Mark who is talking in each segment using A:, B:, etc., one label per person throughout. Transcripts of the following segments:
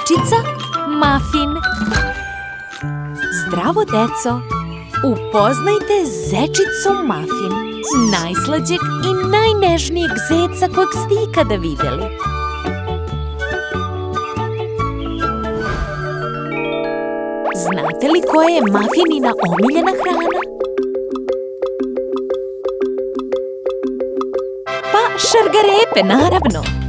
A: zečica Muffin. Zdravo, deco! Upoznajte zečicu Muffin, najslađeg i najnežnijeg zeca kojeg ste ikada videli. Znate li koja je Muffinina omiljena hrana? Pa, šargarepe, naravno!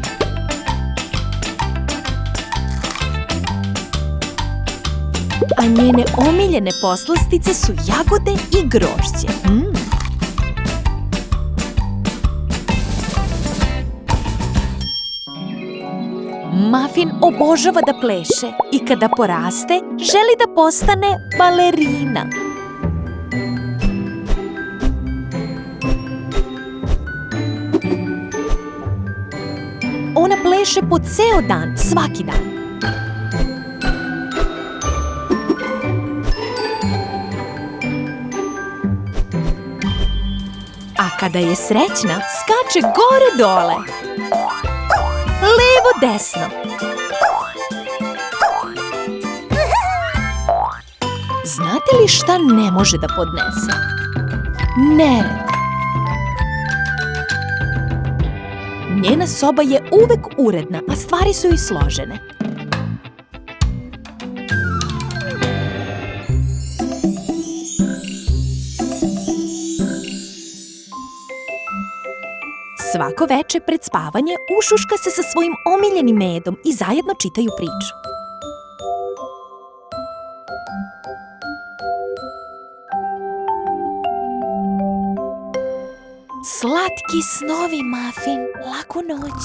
A: A njene omiljene poslastice su jagode i grožđe. Muffin obožava da pleše i kada poraste, želi da postane balerina. Ona pleše po ceo dan, svaki dan. A kada je srećna, skače gore-dole. Levo-desno. Znate li šta ne može da podnese? Nered. Njena soba je uvek uredna, a stvari su joj složene. Svako veče pred spavanje ušuška se sa svojim omiljenim medom i zajedno čitaju priču. Slatki snovi, Muffin, laku noć.